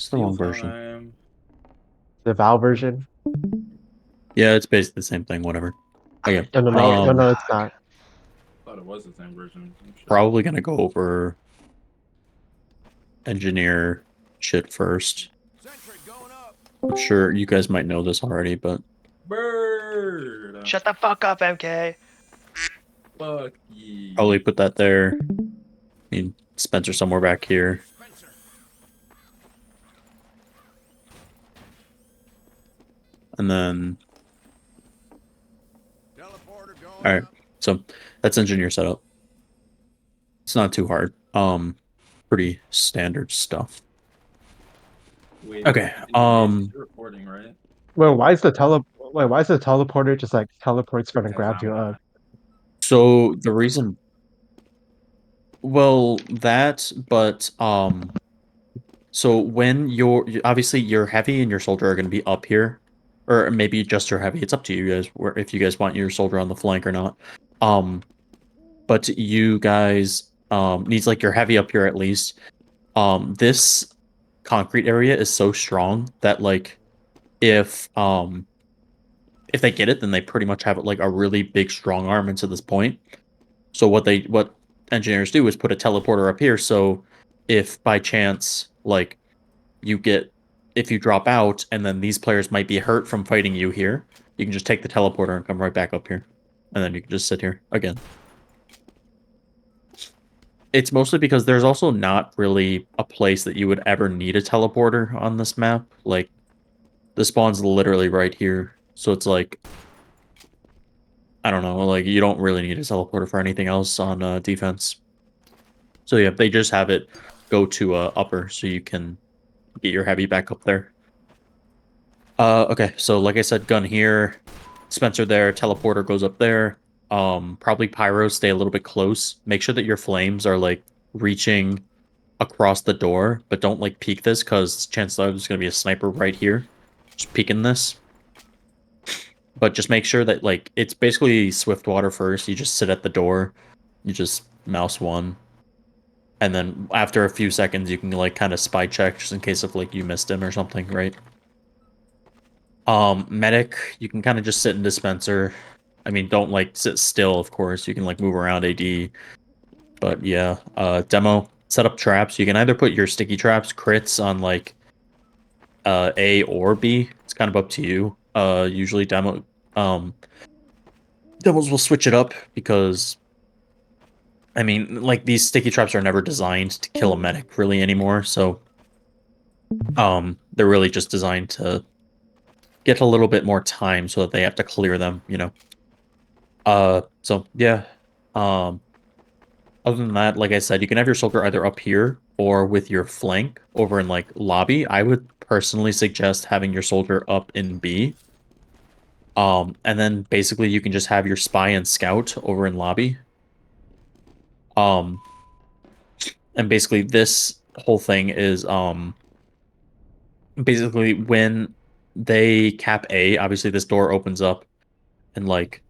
It's the wrong version. Time. The Val version. Yeah, it's basically the same thing. Whatever. Okay. No, no, no, no, no, it's not. Thought it was the same version. Oh, shit. Probably gonna go over engineer shit first. I'm sure you guys might know this already, but Bird. Shut the fuck up, MK. Fuck ye. probably put that there. I mean, Spencer somewhere back here. And then, all right. So that's engineer setup. It's not too hard. Pretty standard stuff. Wait, Okay. you're recording, right? Well, why is the teleporter just like teleports from and grabs you up? So the reason, well, that, but so when obviously your heavy and your soldier are going to be up here, or maybe just your heavy. It's up to you guys where if you guys want your soldier on the flank or not. But you guys needs like your heavy up here at least. This concrete area is so strong that like if they get it, then they pretty much have like a really big strong arm into this point. So what engineers do is put a teleporter up here. So if by chance like you get if you drop out and then these players might be hurt from fighting you here, you can just take the teleporter and come right back up here, and then you can just sit here again. It's mostly because there's also not really a place that you would ever need a teleporter on this map. Like the spawn's literally right here, so it's like I don't know, like you don't really need a teleporter for anything else on defense. So yeah, they just have it go to upper so you can get your heavy back up there. Okay, so like I said, gun here, Spencer there, teleporter goes up there. Probably pyros stay a little bit close. Make sure that your flames are like reaching across the door, but don't like peek this because chances are there's gonna be a sniper right here, just peeking this. But just make sure that like it's basically Swiftwater first. You just sit at the door, you just mouse one, and then after a few seconds you can like kind of spy check just in case if like you missed him or something, right? Medic, you can kind of just sit in dispenser. I mean, don't like sit still, of course. You can like move around AD. But yeah, demo, set up traps. You can either put your sticky traps, crits on like A or B. It's kind of up to you. Usually demos will switch it up because I mean, like these sticky traps are never designed to kill a medic really anymore, so they're really just designed to get a little bit more time so that they have to clear them, you know. So yeah. Other than that, like I said, you can have your soldier either up here or with your flank over in like lobby. I would personally suggest having your soldier up in B. And then basically you can just have your spy and scout over in lobby. And basically this whole thing is basically when they cap A, obviously this door opens up and like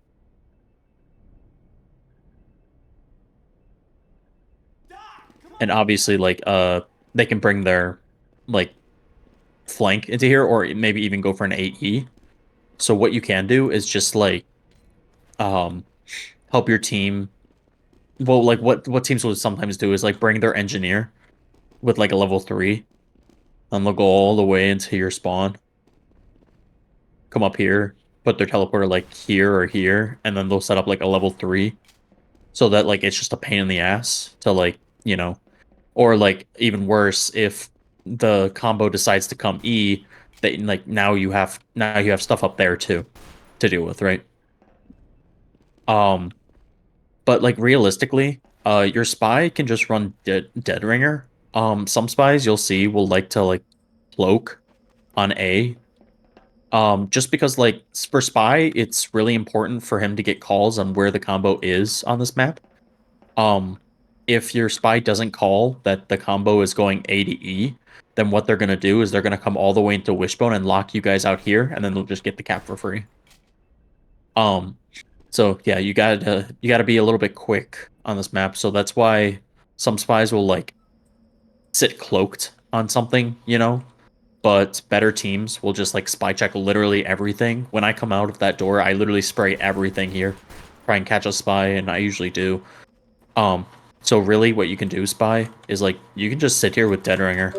and obviously like they can bring their like flank into here or maybe even go for an 8E. So what you can do is just like help your team. Well, like what teams will sometimes do is like bring their engineer with like a level 3 and they'll go all the way into your spawn. Come up here, put their teleporter like here or here, and then they'll set up like a level 3 so that like it's just a pain in the ass to like, you know, or like even worse if the combo decides to come E, that like now you have stuff up there too to deal with, right? But like realistically, your spy can just run dead ringer. Some spies you'll see will like to like cloak on A. Just because like for spy, it's really important for him to get calls on where the combo is on this map. If your spy doesn't call that the combo is going A to E, then what they're gonna do is they're gonna come all the way into Wishbone and lock you guys out here, and then they'll just get the cap for free. So yeah, you gotta be a little bit quick on this map. So that's why some spies will like sit cloaked on something, you know, but better teams will just like spy check literally everything. When I come out of that door, I literally spray everything here, try and catch a spy, and I usually do. So really what you can do, spy, is like you can just sit here with Dead Ringer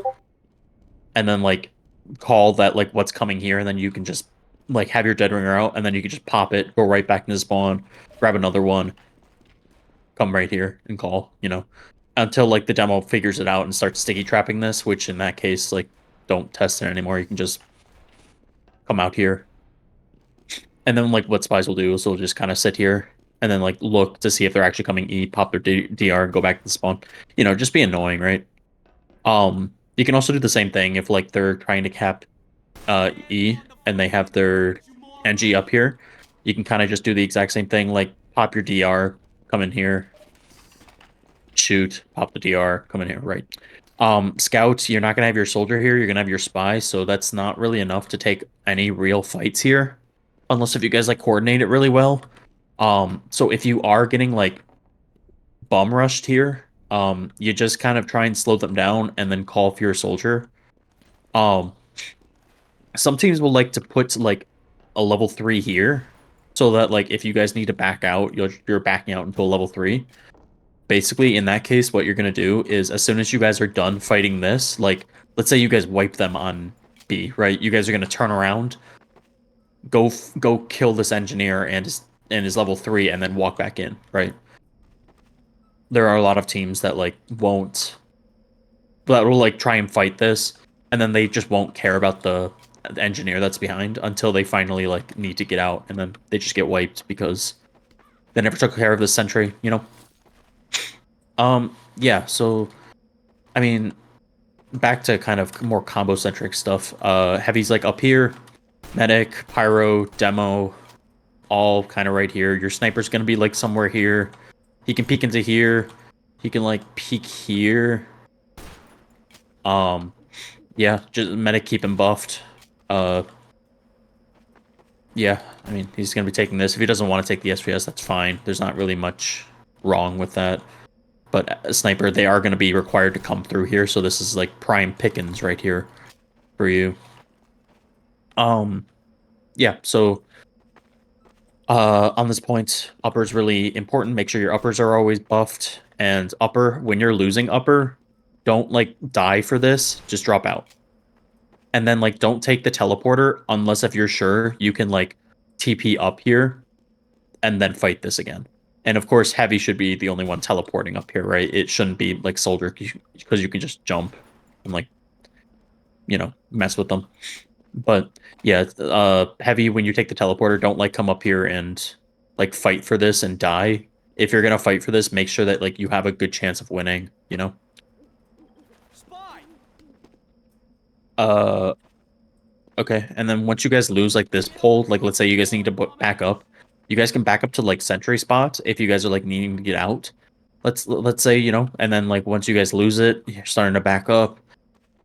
and then like call that like what's coming here, and then you can just like have your Dead Ringer out, and then you can just pop it, go right back into spawn, grab another one, come right here and call, you know, until like the demo figures it out and starts sticky trapping this, which in that case, like, don't test it anymore. You can just come out here. And then like what spies will do is they'll just kind of sit here and then like look to see if they're actually coming E, pop their DR, and go back to the spawn. You know, just be annoying, right? You can also do the same thing if like they're trying to cap E and they have their NG up here. You can kind of just do the exact same thing, like pop your DR, come in here, shoot, pop the DR, come in here, right? Scouts, you're not gonna have your soldier here, you're gonna have your spy, so that's not really enough to take any real fights here. Unless if you guys like coordinate it really well. So if you are getting like bum rushed here, you just kind of try and slow them down and then call for your soldier. Some teams will like to put like a level 3 here, so that like if you guys need to back out, you're backing out into a level 3. Basically, in that case, what you're gonna do is as soon as you guys are done fighting this, like let's say you guys wipe them on B, right? You guys are gonna turn around, go kill this engineer and his level 3, and then walk back in, right? There are a lot of teams that like won't, that will like try and fight this, and then they just won't care about the engineer that's behind until they finally like need to get out, and then they just get wiped because they never took care of the sentry, you know. Yeah, so I mean, back to kind of more combo centric stuff. Heavy's like up here, medic, pyro, demo, all kind of right here. Your sniper's gonna be like somewhere here. He can peek into here. He can like peek here. Yeah, just medic, keep him buffed. Yeah, I mean, he's gonna be taking this. If he doesn't want to take the SPS, that's fine. There's not really much wrong with that. But a sniper, they are going to be required to come through here, so this is like prime pickings right here for you. Yeah, so on this point, upper is really important. Make sure your uppers are always buffed, and upper, when you're losing upper, don't like die for this, just drop out. And then like don't take the teleporter unless if you're sure you can like TP up here and then fight this again. And of course, heavy should be the only one teleporting up here, right? It shouldn't be like soldier, because you can just jump and like, you know, mess with them. But yeah, heavy, when you take the teleporter, don't like come up here and like fight for this and die. If you're gonna fight for this, make sure that like you have a good chance of winning, you know? Okay, and then once you guys lose like this pull, like let's say you guys need to back up, you guys can back up to like sentry spots if you guys are like needing to get out. Let's say, you know, and then like once you guys lose it, you're starting to back up.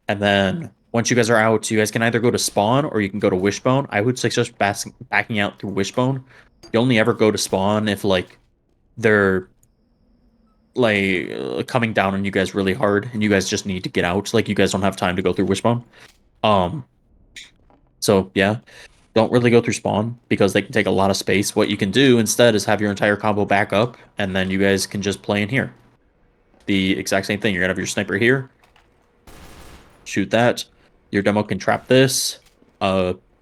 And then once you guys are out, you guys can either go to spawn or you can go to wishbone. I would suggest backing out through wishbone. You only ever go to spawn if like they're like coming down on you guys really hard and you guys just need to get out. Like you guys don't have time to go through wishbone. So yeah, don't really go through spawn because they can take a lot of space. What you can do instead is have your entire combo back up, and then you guys can just play in here. The exact same thing. You're gonna have your sniper here. Shoot that. Your demo can trap this.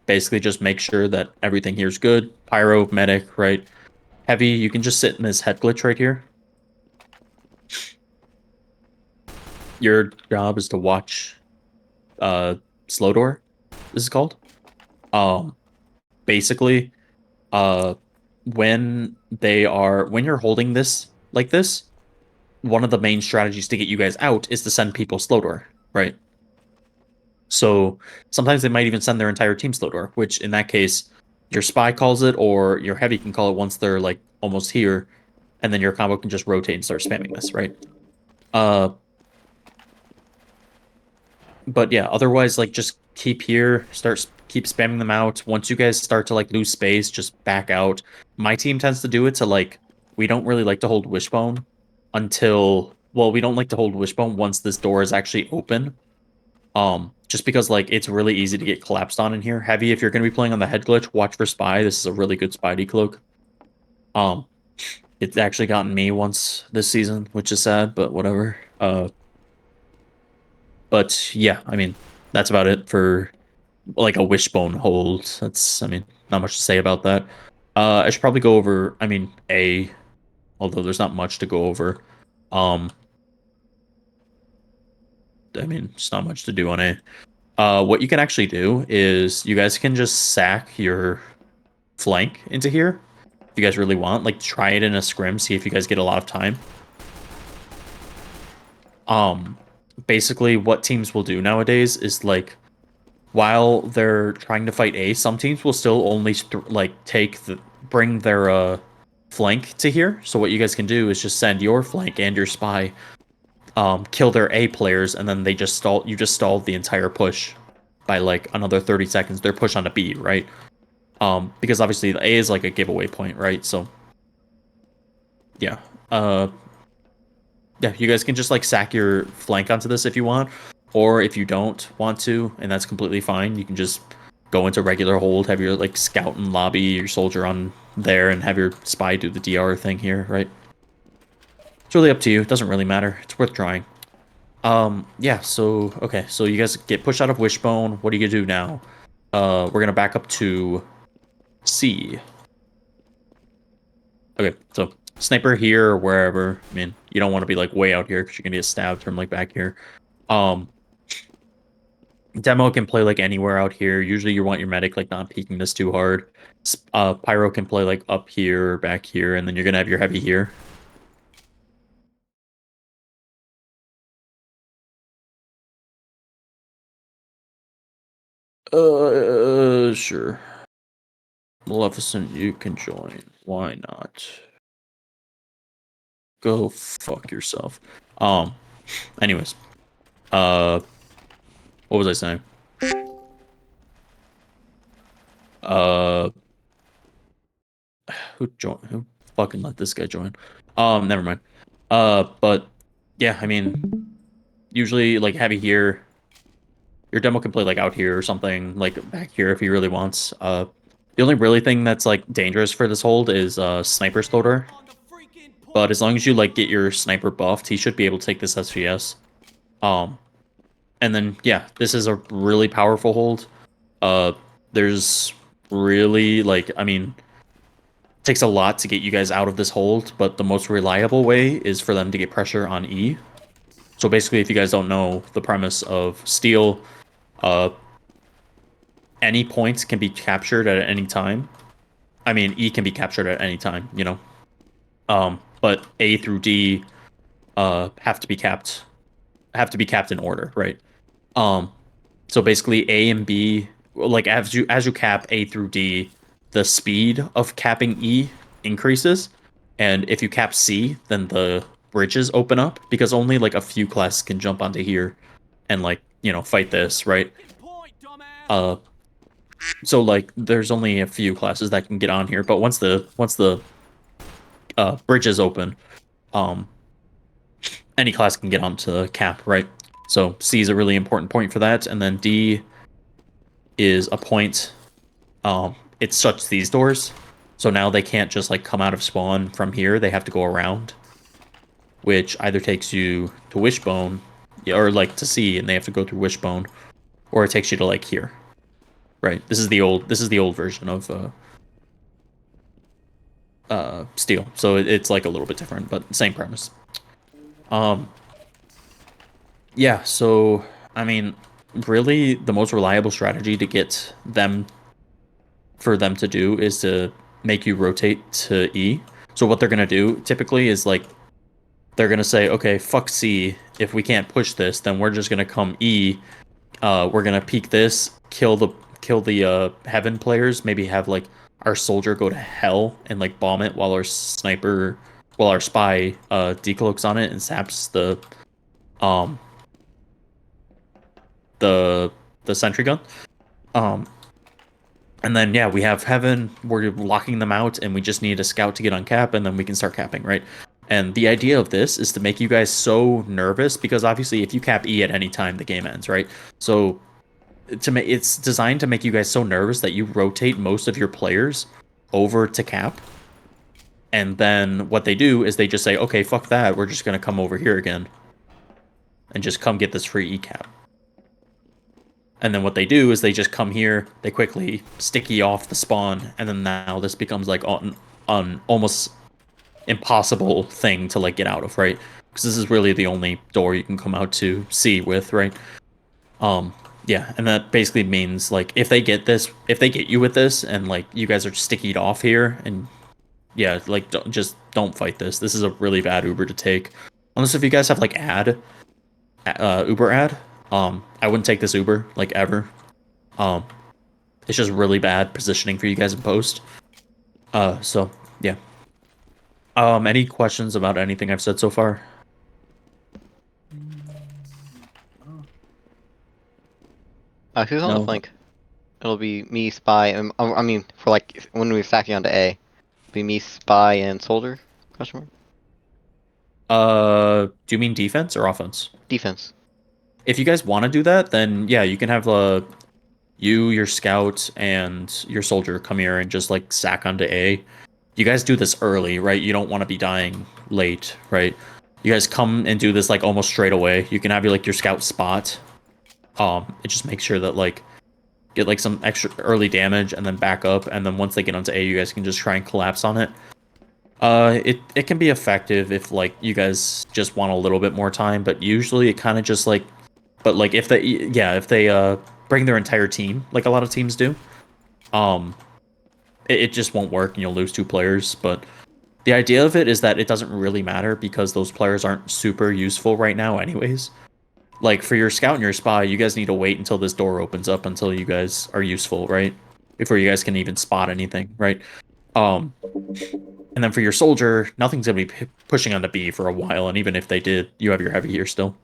Basically just make sure that everything here is good. Pyro, medic, right? Heavy, you can just sit in this head glitch right here. Your job is to watch slow door, this is called. Basically, when you're holding this like this, one of the main strategies to get you guys out is to send people slow door, right? So sometimes they might even send their entire team slow door, which in that case, your spy calls it, or your heavy can call it once they're like almost here, and then your combo can just rotate and start spamming this, right? But yeah, otherwise, like just keep here, keep spamming them out. Once you guys start to like lose space, just back out. My team tends to do it to like, we don't really like to hold wishbone until, well, we don't like to hold wishbone once this door is actually open. just because like it's really easy to get collapsed on in here. Heavy, if you're going to be playing on the head glitch, watch for spy. This is a really good spidey cloak. It's actually gotten me once this season, which is sad, but whatever. But yeah, I mean, that's about it for like a wishbone hold. That's, I mean, not much to say about that. I should probably go over, I mean, A, although there's not much to go over. I mean, it's not much to do on A. What you can actually do is you guys can just sack your flank into here if you guys really want. Like, try it in a scrim, see if you guys get a lot of time. Basically, what teams will do nowadays is like, while they're trying to fight A, some teams will still only bring their flank to here. So what you guys can do is just send your flank and your spy, kill their A players, and then they just stall. You just stalled the entire push by like another 30 seconds. Their push onto B, right? Because obviously the A is like a giveaway point, right? So yeah, yeah, you guys can just like sack your flank onto this if you want. Or if you don't want to, and that's completely fine, you can just go into regular hold, have your like scout and lobby, your soldier on there, and have your spy do the DR thing here, right? It's really up to you. It doesn't really matter. It's worth trying. Yeah, so okay, so you guys get pushed out of Wishbone. What are you gonna do now? We're gonna back up to C. Okay, so sniper here or wherever. I mean, you don't want to be like way out here because you're gonna get stabbed from like back here. Demo can play like anywhere out here. Usually you want your medic like not peeking this too hard. Pyro can play like up here or back here, and then you're gonna have your heavy here. Sure. Maleficent, you can join. Why not? Go fuck yourself. Anyways. What was I saying? Who fucking let this guy join? Never mind. But yeah, I mean, usually like heavy here. Your demo can play like out here or something, like back here if he really wants. The only really thing that's like dangerous for this hold is sniper slower. But as long as you like get your sniper buffed, he should be able to take this SVS. And then yeah, this is a really powerful hold. There's really like, I mean, it takes a lot to get you guys out of this hold, but the most reliable way is for them to get pressure on E. So basically, if you guys don't know the premise of Steel, any points can be captured at any time. I mean, E can be captured at any time, you know. But A through D have to be capped in order, right? So basically A and B, like as you cap A through D, the speed of capping E increases, and if you cap C, then the bridges open up because only like a few classes can jump onto here and like, you know, fight this, right? So like there's only a few classes that can get on here, but once the bridges open, any class can get onto cap, right? So C is a really important point for that, and then D is a point. It shuts these doors, so now they can't just like come out of spawn from here. They have to go around, which either takes you to Wishbone, or like to C, and they have to go through Wishbone, or it takes you to like here, right? This is the old version of Steel, so it's like a little bit different, but same premise. Yeah, so I mean, really, the most reliable strategy to get them to do is to make you rotate to E. So what they're gonna do typically is like they're gonna say, okay, fuck C. If we can't push this, then we're just gonna come E. We're gonna peek this, kill the heaven players. Maybe have like our soldier go to hell and like bomb it while our spy decloaks on it and saps the sentry gun. And then yeah, we have heaven, we're locking them out, and we just need a scout to get on cap, and then we can start capping, right? And the idea of this is to make you guys so nervous, because obviously if you cap E at any time, the game ends, right? So it's designed to make you guys so nervous that you rotate most of your players over to cap. And then what they do is they just say, okay, fuck that, we're just gonna come over here again. And just come get this free ECAP. And then what they do is they just come here, they quickly sticky off the spawn, and then now this becomes like an almost impossible thing to like get out of, right? Because this is really the only door you can come out to C with, right? Yeah, and that basically means like if they get you with this, and like you guys are stickied off here, and yeah, like don't fight this. This is a really bad Uber to take, unless if you guys have like Uber ad. I wouldn't take this Uber like ever. It's just really bad positioning for you guys in post. So yeah. Any questions about anything I've said so far? Who's on No. the flank? It'll be me, Spy, and I mean, for like when we're stacking onto A, it'll be me, Spy, and Soldier. Question mark. Do you mean defense or offense? Defense. If you guys want to do that, then yeah, you can have you, your scout, and your soldier come here and just like sack onto A. You guys do this early, right? You don't want to be dying late, right? You guys come and do this like almost straight away. You can have your scout spot. It just makes sure that like get like some extra early damage and then back up, and then once they get onto A, you guys can just try and collapse on it. It can be effective if like you guys just want a little bit more time, but usually it kind of just like, but like if they bring their entire team like a lot of teams do, it just won't work and you'll lose 2 players. But the idea of it is that it doesn't really matter because those players aren't super useful right now anyways. Like for your scout and your spy, you guys need to wait until this door opens up until you guys are useful, right? Before you guys can even spot anything, right? And then for your soldier, nothing's gonna be pushing on the B for a while, and even if they did, you have your heavy here still.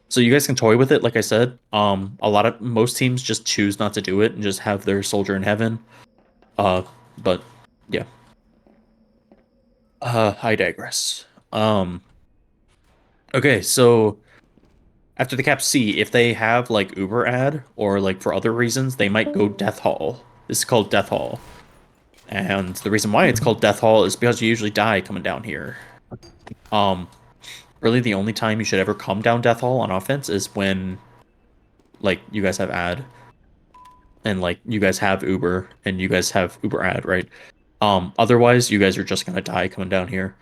So you guys can toy with it, like I said. Most teams just choose not to do it and just have their soldier in heaven. But yeah. I digress. Okay, so after the cap C, if they have like Uber ad or like for other reasons, they might go Death Hall. This is called Death Hall. And the reason why it's called Death Hall is because you usually die coming down here. Really the only time you should ever come down Death Hall on offense is when like you guys have ad and like you guys have Uber and you guys have Uber ad, right? Otherwise you guys are just gonna die coming down here.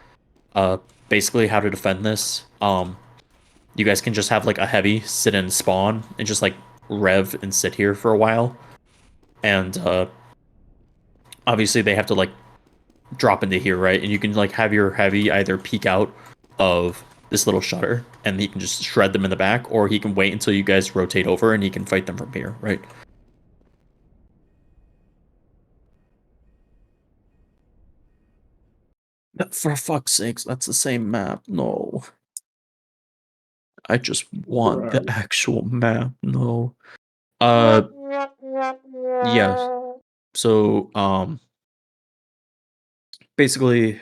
Basically how to defend this. You guys can just have like a heavy sit in spawn and just like rev and sit here for a while. And obviously they have to like drop into here, right? And you can like have your heavy either peek out of this little shutter and he can just shred them in the back, or he can wait until you guys rotate over and he can fight them from here, right? For fuck's sakes, that's the same map. No. I just want the actual map. No. Yeah. So, basically,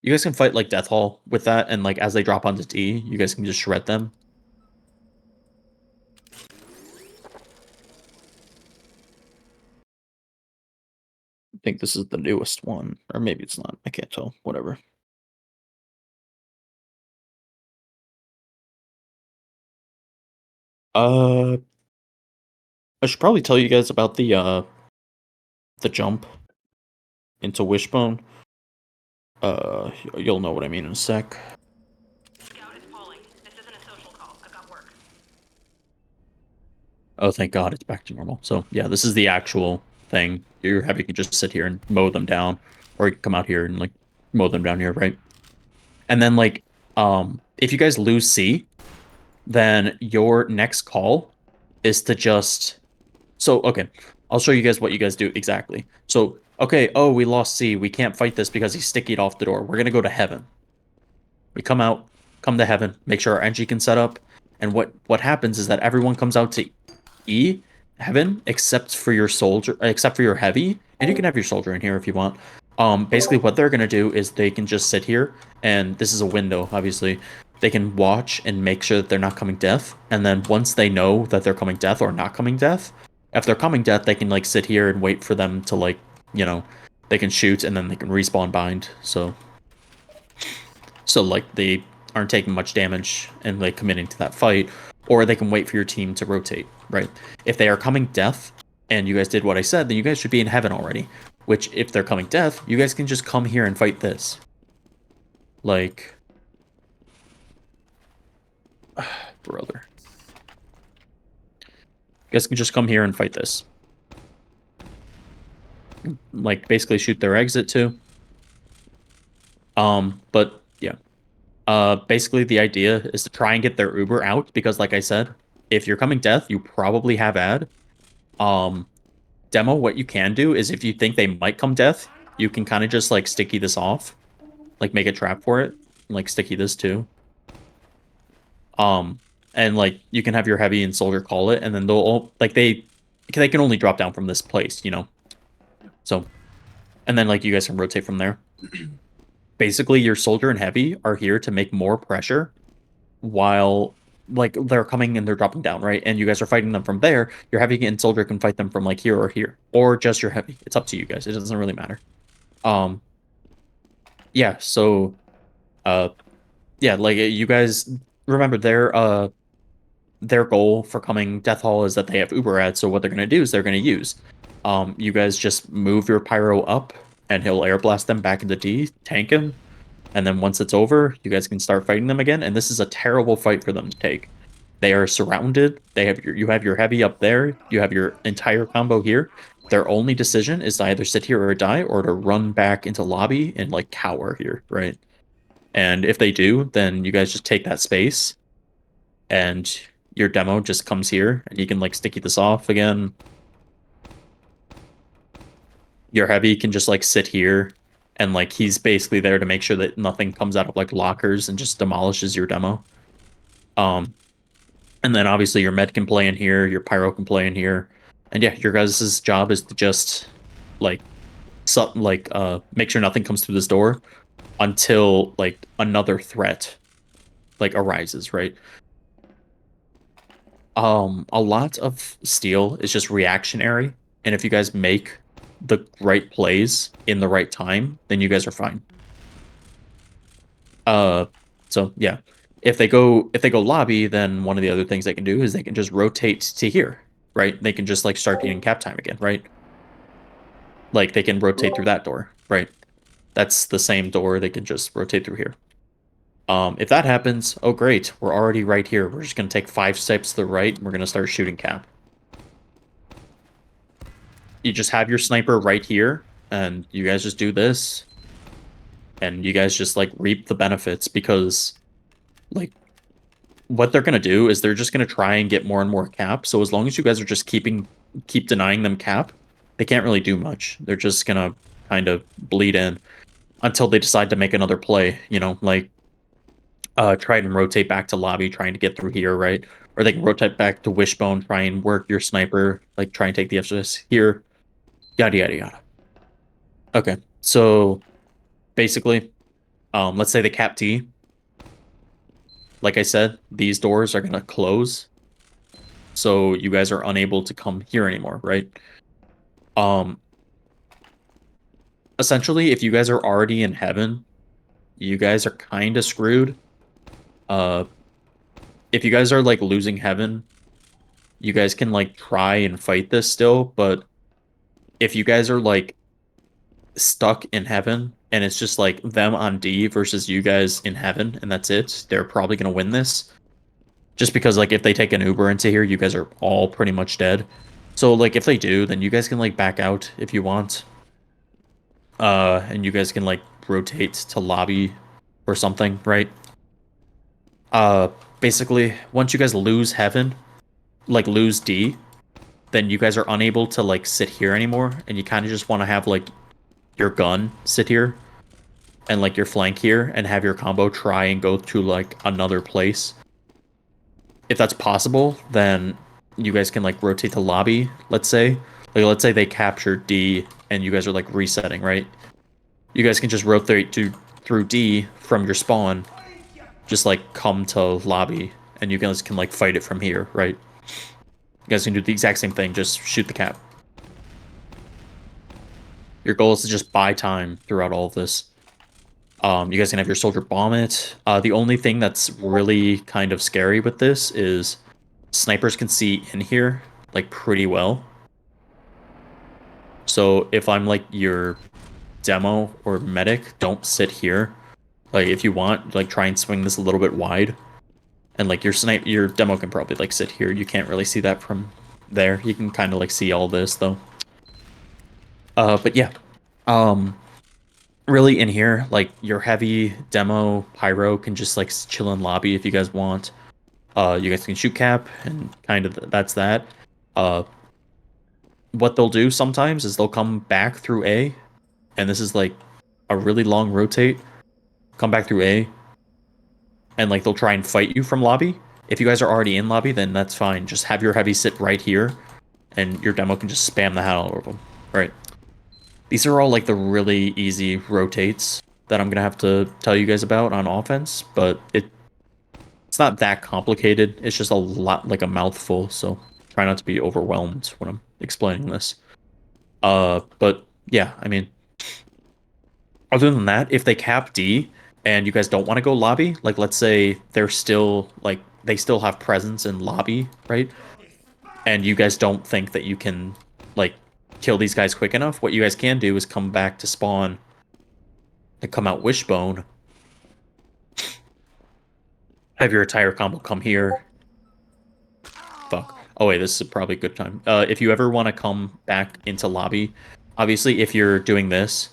you guys can fight like Death Hall with that, and like as they drop onto D, you guys can just shred them. I think this is the newest one, or maybe it's not. I can't tell. Whatever. I should probably tell you guys about the jump into Wishbone. You'll know what I mean in a sec. Scout is falling. This isn't a social call. I've got work. Oh, thank God, it's back to normal. So yeah, this is the actual thing. You're happy to just sit here and mow them down, or you can come out here and like mow them down here, right? And then like, if you guys lose C, then your next call is to just. So okay, I'll show you guys what you guys do exactly. So okay, oh, we lost C. We can't fight this because he's stickied off the door. We're gonna go to heaven. We come out, come to heaven, make sure our NG can set up, and what happens is that everyone comes out to E, heaven, except for your soldier, except for your heavy, and you can have your soldier in here if you want. Basically what they're gonna do is they can just sit here, and this is a window, obviously. they can watch and make sure that they're not coming death. And then once they know that they're coming death or not coming death, if they're coming death, they can like sit here and wait for them to like, you know, they can shoot and then they can respawn bind. So like they aren't taking much damage and like committing to that fight, or they can wait for your team to rotate, right? If they are coming death and you guys did what I said, then you guys should be in heaven already. Which if they're coming death, you guys can just come here and fight this. Like, brother. You guys can just come here and fight this. Like, basically shoot their exit too. But yeah. Basically the idea is to try and get their Uber out, because like I said, if you're coming death, you probably have ad. Demo, what you can do is if you think they might come death, you can kind of just like sticky this off. Like make a trap for it. And, like sticky this too. And like you can have your heavy and soldier call it, and then they'll all, like they can only drop down from this place, you know. So, and then like you guys can rotate from there. Basically, your soldier and heavy are here to make more pressure while like they're coming and they're dropping down, right? And you guys are fighting them from there. Your heavy and soldier can fight them from like here or here, or just your heavy. It's up to you guys. It doesn't really matter. Yeah. So, yeah, like you guys remember their goal for coming Death Hall is that they have Uber ads. So what they're gonna do is they're gonna use, you guys just move your pyro up, and he'll air blast them back into D, tank him. And then once it's over, you guys can start fighting them again. And this is a terrible fight for them to take. They are surrounded. You have your heavy up there. You have your entire combo here. Their only decision is to either sit here or die, or to run back into lobby and like cower here, right? And if they do, then you guys just take that space, and your demo just comes here, and you can like sticky this off again. Your heavy can just like sit here, and like he's basically there to make sure that nothing comes out of like lockers and just demolishes your demo. And then obviously your med can play in here, your pyro can play in here, and yeah, your guys' job is to just like make sure nothing comes through this door until like another threat like arises, right? A lot of steel is just reactionary, and if you guys make the right plays in the right time, then you guys are fine. So yeah, if they go lobby, then one of the other things they can do is they can just rotate to here, right? They can just like start getting cap time again, right? Like they can rotate through that door, right? That's the same door. They can just rotate through here. If that happens, oh great, we're already right here. We're just gonna take 5 steps to the right, and we're gonna start shooting cap. You just have your sniper right here, and you guys just do this, and you guys just like reap the benefits, because like what they're gonna do is they're just gonna try and get more and more cap. So as long as you guys are just keep denying them cap, they can't really do much. They're just gonna kind of bleed in until they decide to make another play, you know, like try and rotate back to lobby, trying to get through here, right? Or they can rotate back to Wishbone, try and work your sniper, like try and take the FS here. Yada yada yada. Okay, so basically, let's say the cap T. Like I said, these doors are gonna close, so you guys are unable to come here anymore, right? Essentially, if you guys are already in heaven, you guys are kind of screwed. If you guys are like losing heaven, you guys can like try and fight this still, but if you guys are like stuck in heaven and it's just like them on D versus you guys in heaven and that's it, they're probably gonna win this. Just because like if they take an Uber into here, you guys are all pretty much dead. So like if they do, then you guys can like back out if you want. And you guys can like rotate to lobby or something, right? Basically, once you guys lose heaven, like lose D, then you guys are unable to like sit here anymore, and you kind of just want to have like your gun sit here and like your flank here and have your combo try and go to like another place. If that's possible, then you guys can like rotate to lobby, let's say. Like let's say they capture D and you guys are like resetting, right? You guys can just rotate through D from your spawn just like come to lobby and you guys can like fight it from here, right? You guys can do the exact same thing, just shoot the cap. Your goal is to just buy time throughout all of this. You guys can have your soldier bomb it. The only thing that's really kind of scary with this is snipers can see in here like pretty well. So if I'm like your demo or medic, don't sit here. Like if you want, like try and swing this a little bit wide. And like your demo can probably like sit here. You can't really see that from there. You can kind of like see all this though. But yeah. Really in here, like your heavy demo pyro can just like chill in lobby if you guys want. You guys can shoot cap and kind of that's that. What they'll do sometimes is they'll come back through A, and this is like a really long rotate. Come back through A, and like they'll try and fight you from lobby. If you guys are already in lobby, then that's fine. Just have your heavy sit right here, and your demo can just spam the hell out of them. Right. These are all like the really easy rotates that I'm gonna have to tell you guys about on offense, but it's not that complicated. It's just a lot like a mouthful, so try not to be overwhelmed when I'm explaining this. But yeah, I mean, other than that, if they cap D and you guys don't want to go lobby, like let's say they're still like they still have presence in lobby, right? And you guys don't think that you can like kill these guys quick enough, what you guys can do is come back to spawn and come out wishbone. Have your entire combo come here. Fuck. Oh wait, this is probably a good time. If you ever want to come back into lobby, obviously if you're doing this,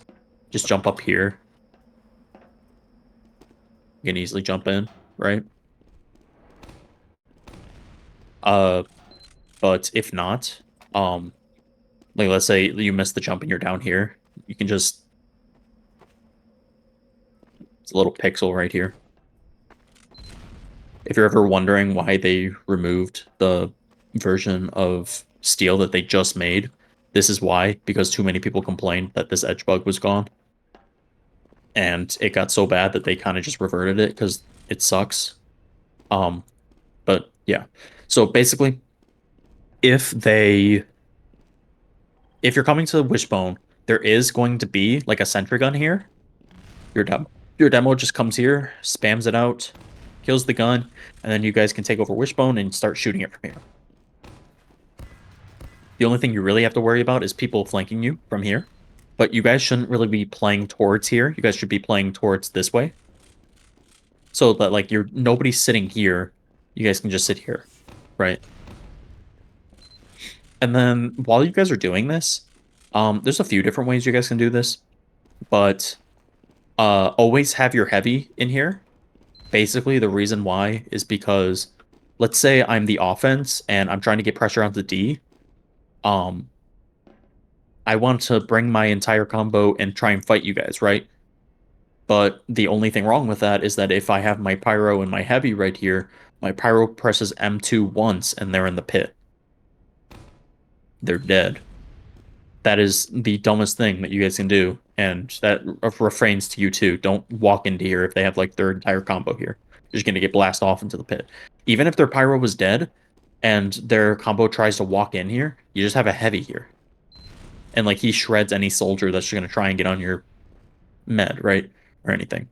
just jump up here. You can easily jump in, right? But if not, like let's say you missed the jump and you're down here, you can just it's a little pixel right here. If you're ever wondering why they removed the version of Steel that they just made, this is why, because too many people complained that this edge bug was gone. And it got so bad that they kind of just reverted it because it sucks. But yeah. So basically, if you're coming to Wishbone, there is going to be like a sentry gun here. Your demo just comes here, spams it out, kills the gun, and then you guys can take over Wishbone and start shooting it from here. The only thing you really have to worry about is people flanking you from here. But you guys shouldn't really be playing towards here. You guys should be playing towards this way. So that like nobody's sitting here. You guys can just sit here, right? And then while you guys are doing this, there's a few different ways you guys can do this. But always have your heavy in here. Basically, the reason why is because, let's say I'm the offense and I'm trying to get pressure onto D. I want to bring my entire combo and try and fight you guys, right? But the only thing wrong with that is that if I have my pyro and my heavy right here, my pyro presses M2 once and they're in the pit. They're dead. That is the dumbest thing that you guys can do, and that refrains to you too. Don't walk into here if they have like their entire combo here. You're just gonna get blasted off into the pit. Even if their pyro was dead and their combo tries to walk in here, you just have a heavy here. And like he shreds any soldier that's gonna try and get on your med, right? Or anything.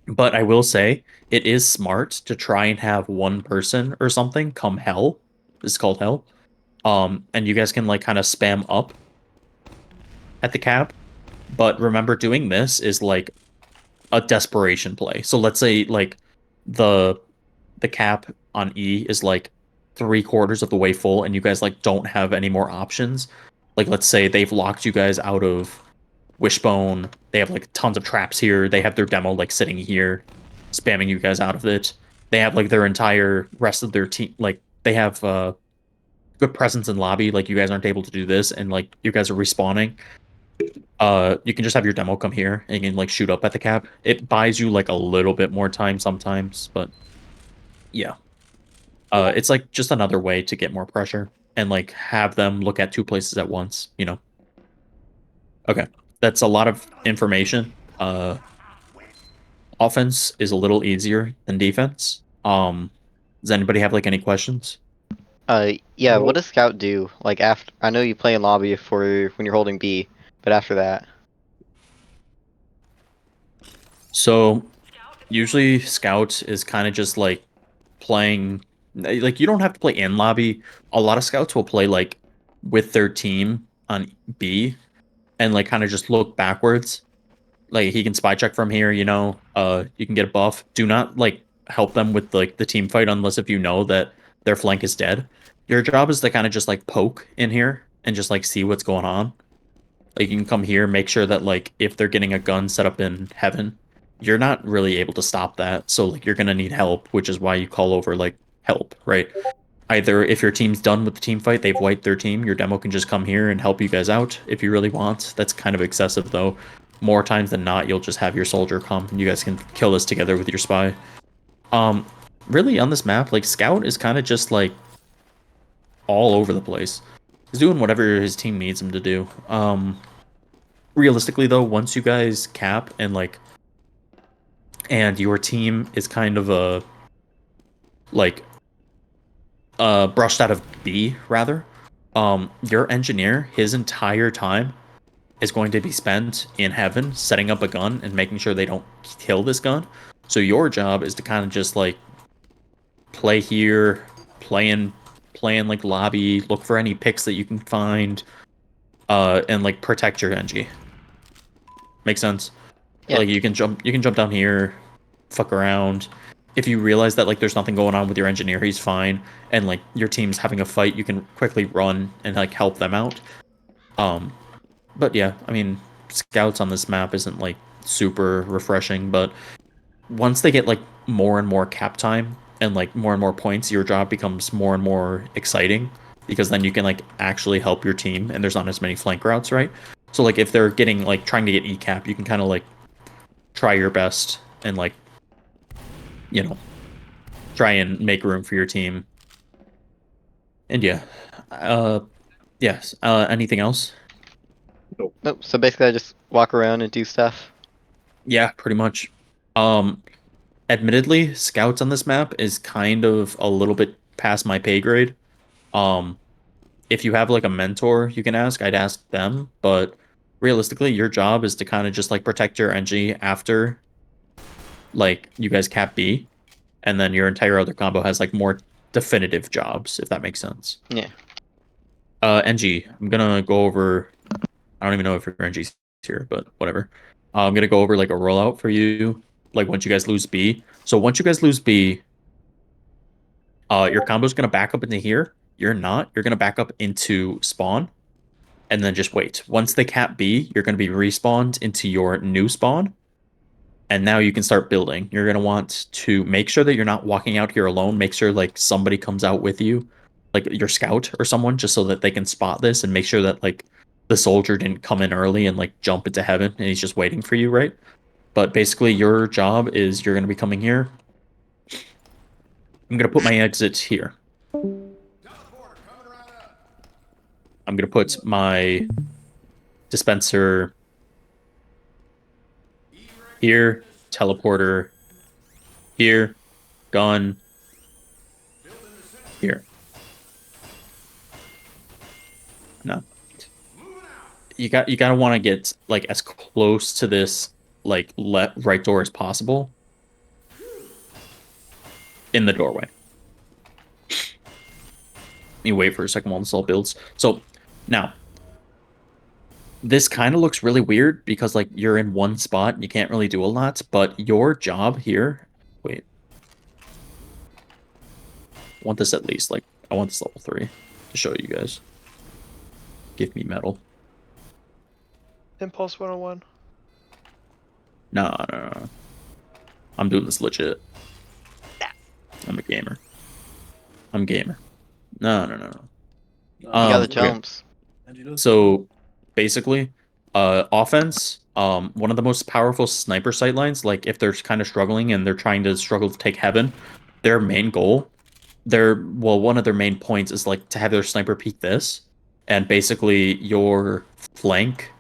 But I will say it is smart to try and have one person or something come hell. This is called hell. And you guys can like kind of spam up at the cap. But remember, doing this is like a desperation play. So let's say like the cap on E is like 3/4 of the way full and you guys like don't have any more options. Like let's say they've locked you guys out of Wishbone. They have like tons of traps here. They have their demo like sitting here, spamming you guys out of it. They have like their entire rest of their team. Like they have good presence in lobby. Like you guys aren't able to do this, and like you guys are respawning. You can just have your demo come here and you can like shoot up at the cap. It buys you like a little bit more time sometimes, but yeah. It's like just another way to get more pressure and like have them look at two places at once, you know. Okay. That's a lot of information. I'll offense is a little easier than defense. Does anybody have like any questions? Yeah. What does scout do? Like after, I know you play in lobby for when you're holding B, but after that, So usually scout is kind of just like playing, like you don't have to play in lobby. A lot of scouts will play like with their team on B and like kind of just look backwards. Like he can spy check from here, you know. You can get a buff. Do not like help them with like the team fight unless if you know that their flank is dead. Your job is to kind of just like poke in here and just like see what's going on. Like you can come here, make sure that like if they're getting a gun set up in heaven, you're not really able to stop that. So like you're gonna need help, which is why you call over like help, right? Either if your team's done with the team fight, they've wiped their team, your demo can just come here and help you guys out if you really want. That's kind of excessive though. More times than not, you'll just have your soldier come and you guys can kill this together with your spy. Really on this map, like Scout is kind of just like all over the place. He's doing whatever his team needs him to do. Realistically though, once you guys cap and like and your team is kind of a like brushed out of B rather, your engineer, his entire time is going to be spent in heaven setting up a gun and making sure they don't kill this gun. So your job is to kind of just like play here, play in like lobby, look for any picks that you can find, and like protect your Engie. Make sense? Yeah. Like you can jump down here, fuck around. If you realize that like there's nothing going on with your engineer, he's fine, and like your team's having a fight, you can quickly run and like help them out. But yeah, I mean, scouts on this map isn't like super refreshing, but once they get like more and more cap time and like more and more points, your job becomes more and more exciting because then you can like actually help your team and there's not as many flank routes, right? So like if they're getting like trying to get E cap, you can kind of like try your best and like, you know, try and make room for your team. And yeah, yes. Anything else? nope. So basically, I just walk around and do stuff. Yeah, pretty much. Admittedly, scouts on this map is kind of a little bit past my pay grade. If you have like a mentor you can ask, I'd ask them, but realistically, your job is to kind of just like protect your NG after like you guys cap B, and then your entire other combo has like more definitive jobs, if that makes sense. Yeah. NG, I'm gonna go over. I don't even know if your NG's here, but whatever. I'm gonna go over like a rollout for you, like once you guys lose B. So once you guys lose B, your combo's gonna back up into here. You're not. You're gonna back up into spawn, and then just wait. Once they cap B, you're gonna be respawned into your new spawn, and now you can start building. You're gonna want to make sure that you're not walking out here alone. Make sure like somebody comes out with you, like your scout or someone, just so that they can spot this and make sure that like the soldier didn't come in early and like jump into heaven and he's just waiting for you, right? But basically your job is you're gonna be coming here. I'm gonna put my exit here. I'm gonna put my dispenser here, teleporter here, gun here. No. You gotta want to get like as close to this like right door as possible in the doorway. You wait for a second while this all builds. So now this kind of looks really weird because like you're in one spot and you can't really do a lot, but your job here, wait. I want this at least, like I want this level 3 to show you guys. Give me metal. Impulse 101. No. I'm doing this legit. I'm a gamer. I'm gamer. No. You got the Okay. jumps. So basically, offense, one of the most powerful sniper sightlines, like if they're kind of struggling and they're trying to struggle to take heaven, their main goal, one of their main points is like to have their sniper peek this, and basically your flank,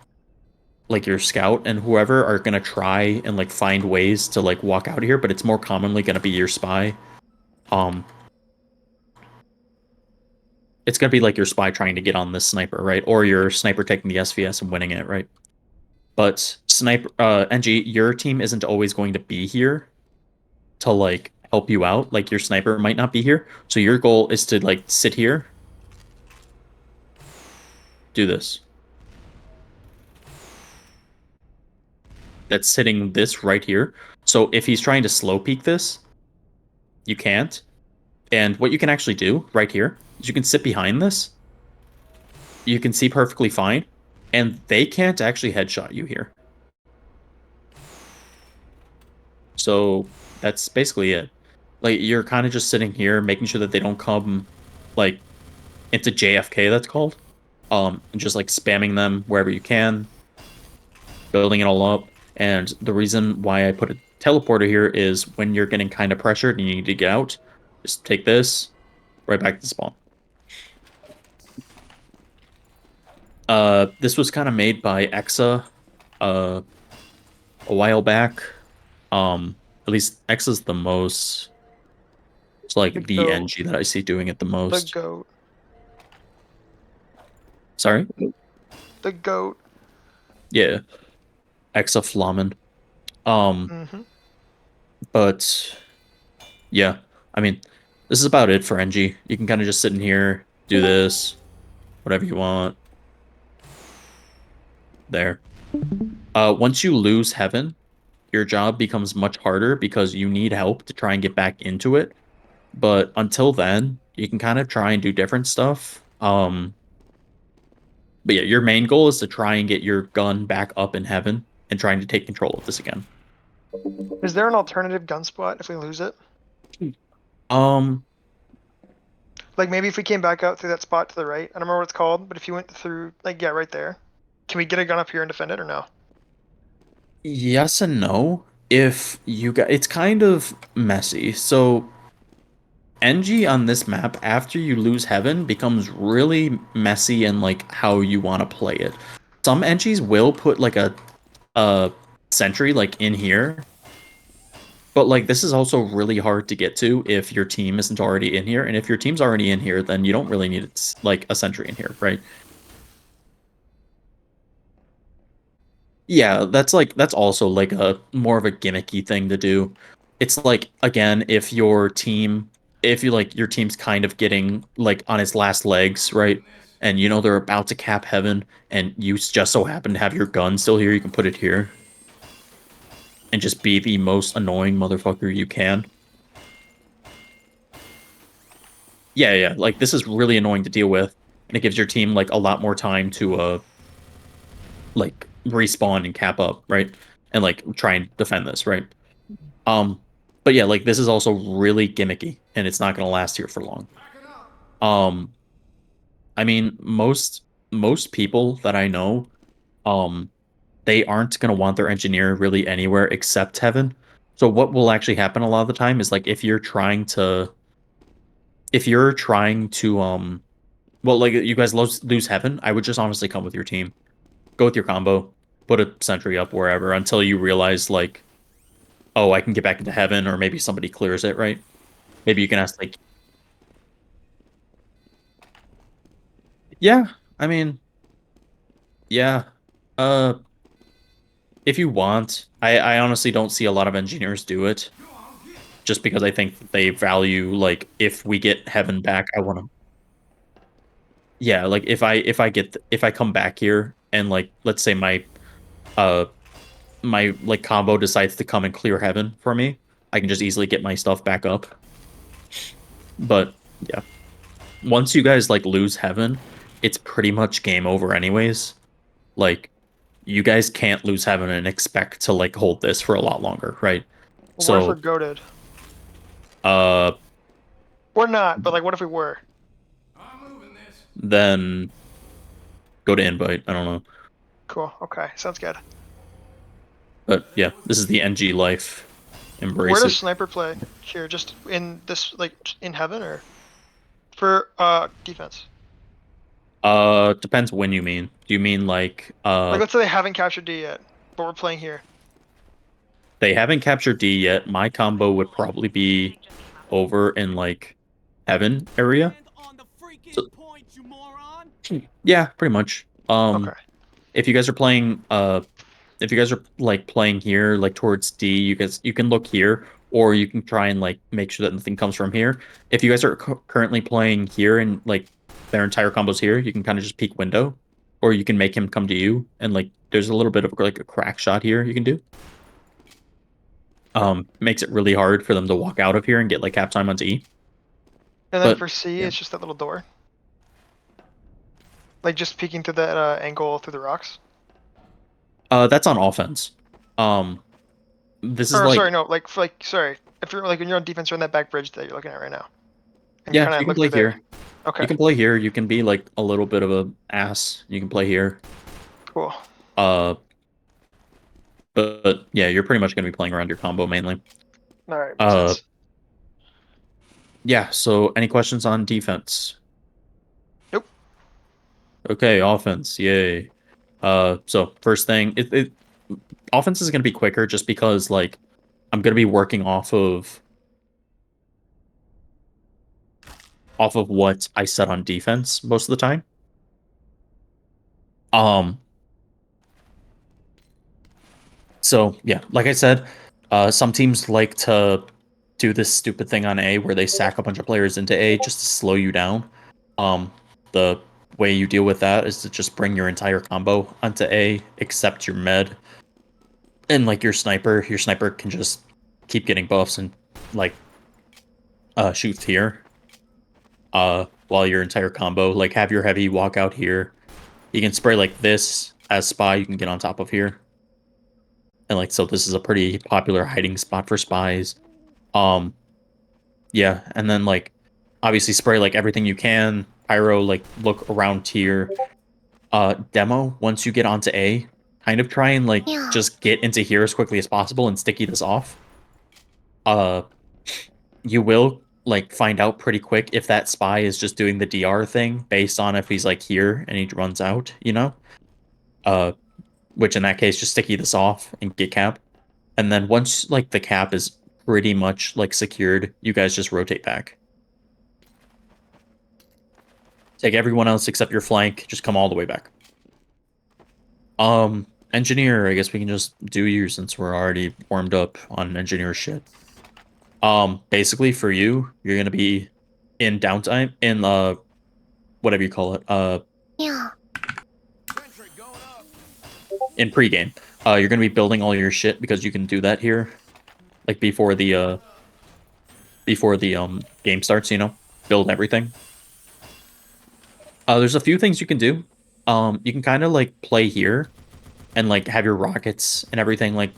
like your scout and whoever are gonna try and like find ways to like walk out of here, but it's more commonly gonna be your spy. It's gonna be like your spy trying to get on this sniper, right? Or your sniper taking the SVS and winning it, right? But sniper NG, your team isn't always going to be here to like help you out. Like your sniper might not be here. So your goal is to like sit here. Do this. That's sitting this right here. So if he's trying to slow peek this, you can't. And what you can actually do right here is you can sit behind this. You can see perfectly fine. And they can't actually headshot you here. So that's basically it. Like you're kind of just sitting here making sure that they don't come like into JFK, that's called. And just like spamming them wherever you can, building it all up. And the reason why I put a teleporter here is when you're getting kind of pressured and you need to get out, just take this right back to spawn. This was kind of made by Exa a while back. At least Exa's the most. It's like the goat. NG that I see doing it the The most. goat. Sorry? The goat. Yeah. Exa Flamen. Mm-hmm. But yeah, I mean, this is about it for NG. You can kind of just sit in here, do this, whatever you want. There. Once you lose Heaven, your job becomes much harder because you need help to try and get back into it. But until then, you can kind of try and do different stuff. But yeah, your main goal is to try and get your gun back up in Heaven and trying to take control of this again. Is there an alternative gun spot if we lose it? Like maybe if we came back out through that spot to the right. I don't remember what it's called, but if you went through, like, yeah, right there. Can we get a gun up here and defend it or no? Yes and no. If you got, it's kind of messy. So NG on this map, after you lose Heaven, becomes really messy in like how you want to play it. Some NGs will put like a sentry like in here, but like this is also really hard to get to if your team isn't already in here. And if your team's already in here, then you don't really need like a sentry in here, right? Yeah, that's also like a more of a gimmicky thing to do. It's like, again, if your team's kind of getting like on its last legs, right? And you know they're about to cap Heaven, and you just so happen to have your gun still here, you can put it here. And just be the most annoying motherfucker you can. Yeah, like this is really annoying to deal with. And it gives your team like a lot more time to like respawn and cap up, right? And like try and defend this, right? But yeah, like this is also really gimmicky and it's not gonna last here for long. I mean, most people that I know, they aren't gonna want their engineer really anywhere except Heaven. So what will actually happen a lot of the time is like if you're trying to well, like you guys lose Heaven, I would just honestly come with your team. Go with your combo, put a sentry up wherever until you realize like, oh, I can get back into Heaven, or maybe somebody clears it, right? Maybe you can ask like, yeah, I mean, yeah, if you want, I honestly don't see a lot of engineers do it, just because I think they value like if we get Heaven back, I want to. Yeah, like if I come back here and like let's say my like combo decides to come and clear Heaven for me, I can just easily get my stuff back up. But yeah, once you guys like lose Heaven, it's pretty much game over anyways. Like you guys can't lose Heaven and expect to like hold this for a lot longer, right? What So if we're goated? We're not, but like what if we were? Then go to invite. I don't know. Cool, okay, sounds good. But yeah, this is the NG life. Embrace Where it. does Sniper play? Here, just in this, like, in Heaven, or? For, defense. Depends when you mean. Do you mean like Like, let's say they haven't captured D yet, but we're playing here. they haven't captured D yet? My combo would probably be over in like heaven area. So- yeah, pretty much. Okay. If you guys are playing if you guys are like playing here like towards D, you can look here, or you can try and like make sure that nothing comes from here. If you guys are currently playing here and like their entire combos here, you can kind of just peek window, or you can make him come to you, and like there's a little bit of like a crack shot here you can do. Makes it really hard for them to walk out of here and get like cap time onto E. And then But, for C, yeah. it's just that little door. Like just peeking through that angle through the rocks. That's on offense. This is Or like sorry, no, sorry. If you're like when you're on defense, you're on that back bridge that you're looking at right now. And yeah, kinda you can look play through there. here. Okay, You can play here. You can be like a little bit of a ass. You can play here. cool. But yeah, you're pretty much gonna be playing around your combo mainly. All right, makes Uh, sense. Yeah. So any questions on defense? Nope. Okay, offense. Yay. So first thing, offense is gonna be quicker just because like I'm gonna be working off of what I set on defense most of the time. So yeah, like I said, some teams like to do this stupid thing on A where they sack a bunch of players into A just to slow you down. The way you deal with that is to just bring your entire combo onto A, except your med. And like your sniper can just keep getting buffs and like shoot here. While your entire combo, like have your heavy walk out here. You can spray like this as spy, you can get on top of here. And like so this is a pretty popular hiding spot for spies. Yeah, and then like obviously spray like everything you can. Pyro, like look around here. Demo, once you get onto A, kind of try and like just get into here as quickly as possible and sticky this off. You will like find out pretty quick if that spy is just doing the DR thing based on if he's like here and he runs out, you know? Which in that case just sticky this off and get cap. And then once like the cap is pretty much like secured, you guys just rotate back. Take everyone else except your flank, just come all the way back. Engineer, I guess we can just do you since we're already warmed up on engineer shit. Basically for you, you're gonna be in downtime in whatever you call it, in pregame. You're gonna be building all your shit because you can do that here, like before the game starts. You know, build everything. There's a few things you can do. You can kind of like play here, and like have your rockets and everything like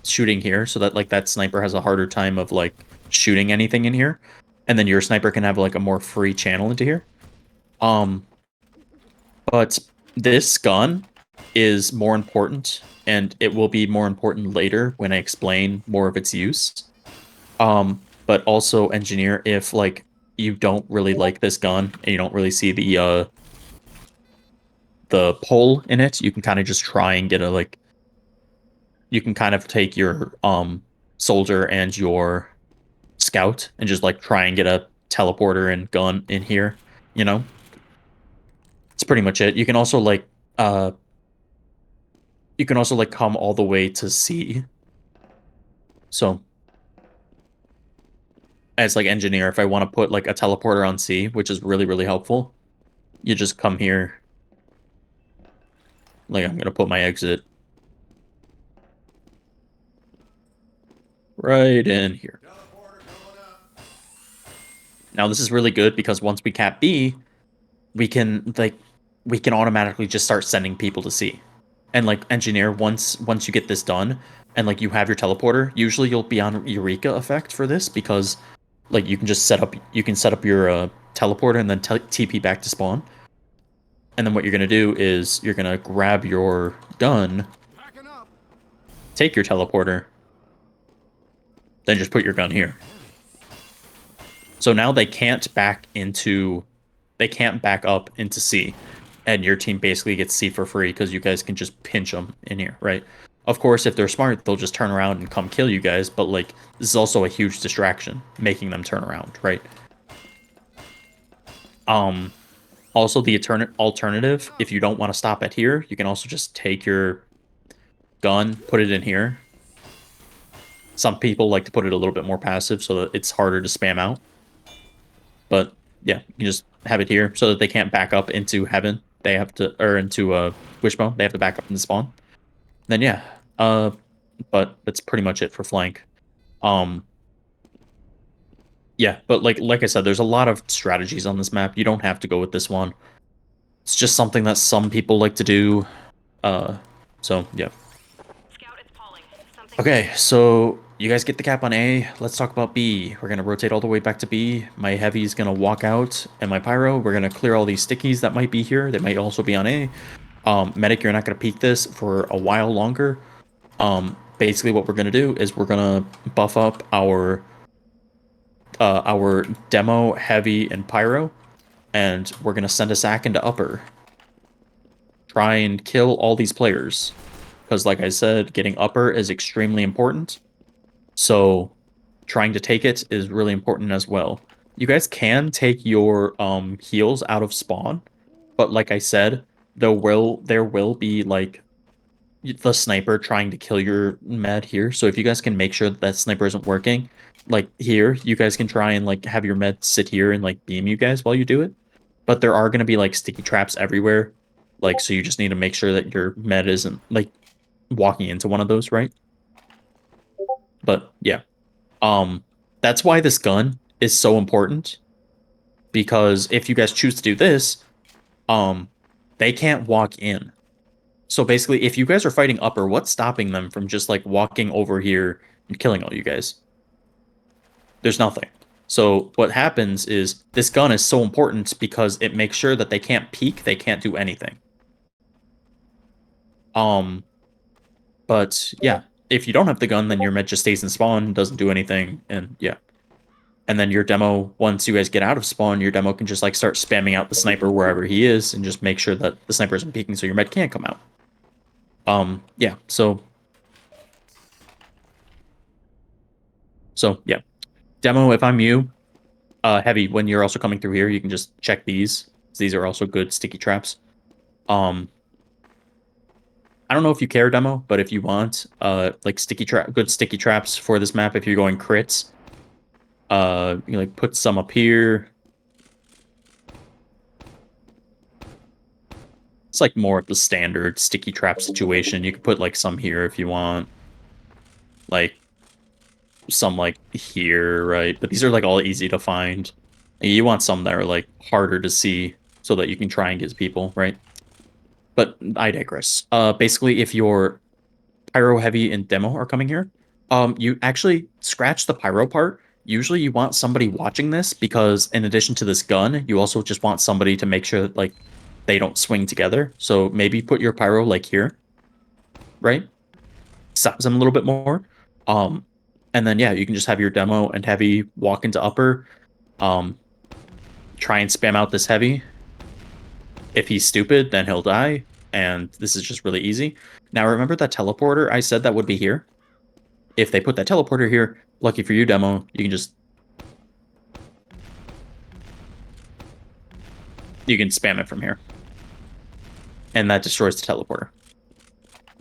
shooting here, so that like that sniper has a harder time of like shooting anything in here, and then your sniper can have like a more free channel into here. But this gun is more important, and it will be more important later when I explain more of its use. But also engineer, if like you don't really like this gun and you don't really see the pull in it, you can kind of just try and get a like you can kind of take your soldier and your scout and just like try and get a teleporter and gun in here, you know? It's pretty much it. You can also like come all the way to C. So as like engineer, if I want to put like a teleporter on C, which is really, really helpful, you just come here. Like I'm gonna put my exit right in here. Now this is really good because once we cap B, we can automatically just start sending people to C. And like engineer, once you get this done and like you have your teleporter, usually you'll be on Eureka effect for this because like you can just set up your teleporter and then TP back to spawn. And then what you're gonna do is you're gonna grab your gun, take your teleporter, then just put your gun here. So now they can't back up into C. and your team basically gets C for free because you guys can just pinch them in here, right? Of course, if they're smart, they'll just turn around and come kill you guys, but like this is also a huge distraction, making them turn around, right? Also the alternative, if you don't want to stop at here, you can also just take your gun, put it in here. Some people like to put it a little bit more passive so that it's harder to spam out. But yeah, you just have it here so that they can't back up into heaven. They have to, or into wishbone. They have to back up into spawn. Then yeah, but that's pretty much it for flank. Yeah, but like I said, there's a lot of strategies on this map. You don't have to go with this one. It's just something that some people like to do. So yeah. Scout is falling. Something. Okay, so you guys get the cap on A. Let's talk about B. We're gonna rotate all the way back to B. My heavy's gonna walk out, and my pyro. We're gonna clear all these stickies that might be here. They might also be on A. Medic, you're not gonna peek this for a while longer. Basically, what we're gonna do is we're gonna buff up our demo, heavy, and pyro, and we're gonna send a sack into upper. Try and kill all these players, because like I said, getting upper is extremely important. So trying to take it is really important as well. You guys can take your heals out of spawn, but like I said, there will be like the sniper trying to kill your med here. So if you guys can make sure that that sniper isn't working, like here, you guys can try and like have your med sit here and like beam you guys while you do it. But there are going to be like sticky traps everywhere. Like, so you just need to make sure that your med isn't like walking into one of those, right? But yeah, that's why this gun is so important, because if you guys choose to do this, they can't walk in. So basically, if you guys are fighting upper, what's stopping them from just like walking over here and killing all you guys? There's nothing. So what happens is this gun is so important because it makes sure that they can't peek, they can't do anything. But yeah, if you don't have the gun, then your med just stays in spawn, doesn't do anything, and yeah. And then your demo, once you guys get out of spawn, your demo can just like start spamming out the sniper wherever he is and just make sure that the sniper isn't peeking so your med can't come out. Yeah, so yeah. Demo, if I'm you, heavy, when you're also coming through here, you can just check these. These are also good sticky traps. I don't know if you care, demo, but if you want, like good sticky traps for this map, if you're going crits, you like put some up here. It's like more of the standard sticky trap situation. You could put like some here if you want, like some like here, right? But these are like all easy to find. You want some that are like harder to see so that you can try and get people, right? But I digress. Basically, if your pyro, heavy, and demo are coming here, you actually scratch the pyro part. Usually you want somebody watching this because in addition to this gun, you also just want somebody to make sure that like they don't swing together. So maybe put your pyro like here, right? Stops them a little bit more. And then yeah, you can just have your demo and heavy walk into upper. Try and spam out this heavy. If he's stupid, then he'll die, and this is just really easy. Now, remember that teleporter I said that would be here? If they put that teleporter here, lucky for you, demo, you can just... You can spam it from here. And that destroys the teleporter.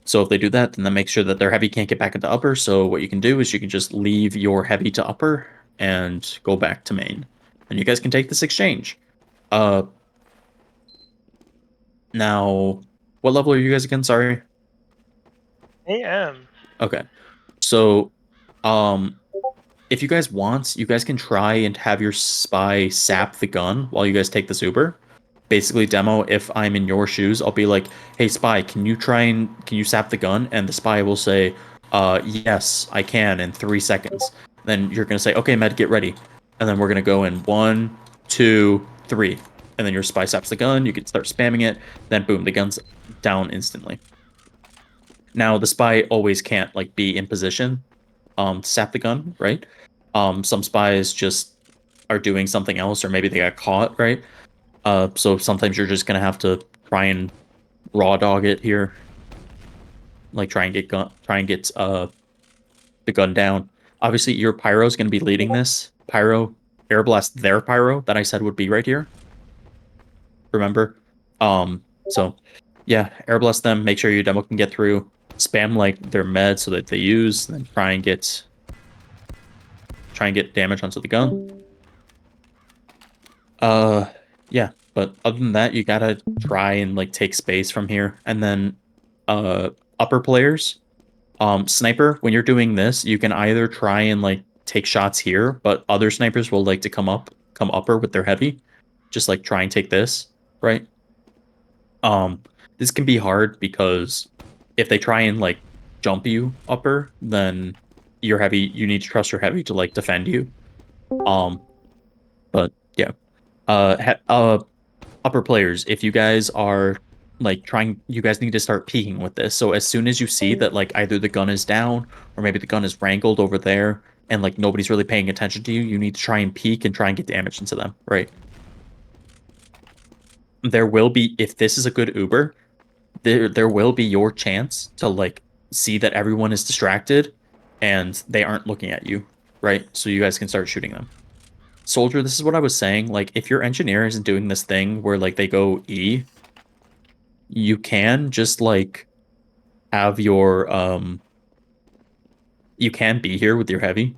So if they do that, then that makes sure that their heavy can't get back into upper, so what you can do is you can just leave your heavy to upper and go back to main. And you guys can take this exchange. Now, what level are you guys again? Sorry. AM. Okay. So, if you guys want, you guys can try and have your spy sap the gun while you guys take this Uber. Basically, demo, if I'm in your shoes, I'll be like, hey, spy, can you sap the gun? And the spy will say, yes, I can in 3 seconds. Then you're going to say, okay, med, get ready. And then we're going to go in 1, 2, 3. And then your spy saps the gun, you can start spamming it, then boom, the gun's down instantly. Now, the spy always can't like be in position to sap the gun, right? Some spies just are doing something else, or maybe they got caught, right? So sometimes you're just gonna have to try and raw dog it here. Like try and get the gun down. Obviously, your pyro's going to be leading this. Pyro, air blast their pyro that I said would be right here. Remember? So yeah, air blast them. Make sure your demo can get through. Spam like their med so that they use. Then try and get damage onto the gun. Yeah. But other than that, you gotta try and like take space from here, and then upper players. Sniper, when you're doing this, you can either try and like take shots here, but other snipers will like to come upper with their heavy, just like try and take this, right? This can be hard because if they try and like jump you upper, then your heavy, you need to trust your heavy to like defend you. But yeah, upper players, if you guys are like you guys need to start peeking with this. So as soon as you see that like either the gun is down or maybe the gun is wrangled over there and like nobody's really paying attention to you, you need to try and peek and try and get damage into them, right? There will be, if this is a good Uber, there will be your chance to like see that everyone is distracted and they aren't looking at you, right? So you guys can start shooting them. Soldier, this is what I was saying. Like if your engineer isn't doing this thing where like they go E, you can just like have your you can be here with your heavy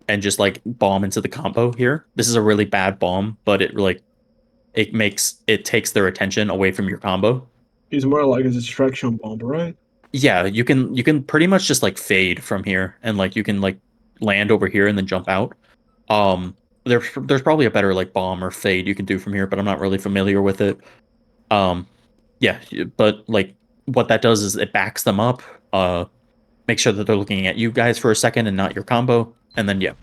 and just like bomb into the combo here. This is a really bad bomb, but it takes their attention away from your combo. He's more like a distraction bomb, right? Yeah, you can pretty much just like fade from here and like you can like land over here and then jump out. There's probably a better like bomb or fade you can do from here, but I'm not really familiar with it. Yeah, but like what that does is it backs them up. Make sure that they're looking at you guys for a second and not your combo, and then yeah.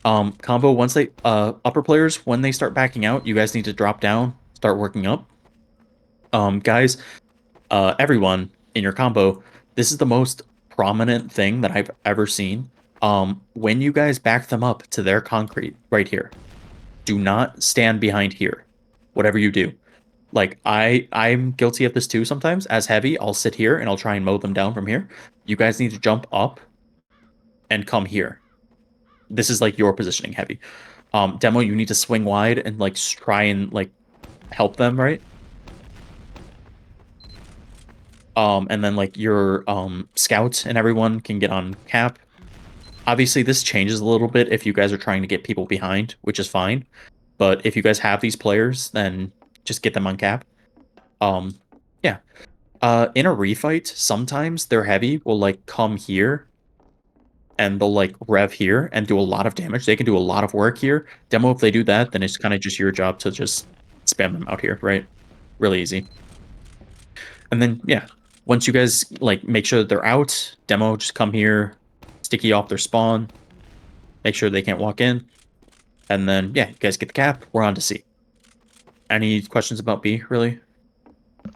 Combo, once they upper players, when they start backing out, you guys need to drop down, start working up. Guys, everyone in your combo, this is the most prominent thing that I've ever seen. When you guys back them up to their concrete right here, do not stand behind here. Whatever you do. Like I'm guilty of this too sometimes. As heavy, I'll sit here and I'll try and mow them down from here. You guys need to jump up and come here. This is like your positioning heavy. Demo, you need to swing wide and like try and like help them, right? And then like your scouts and everyone can get on cap. Obviously, this changes a little bit if you guys are trying to get people behind, which is fine. But if you guys have these players, then just get them on cap. Yeah. In a refight, sometimes their heavy will like come here and they'll like rev here and do a lot of damage. They can do a lot of work here. Demo, if they do that, then it's kind of just your job to just spam them out here, right? Really easy. And then, yeah, once you guys like make sure that they're out, Demo, just come here, sticky off their spawn, make sure they can't walk in. And then, yeah, you guys get the cap. We're on to C. Any questions about B, really?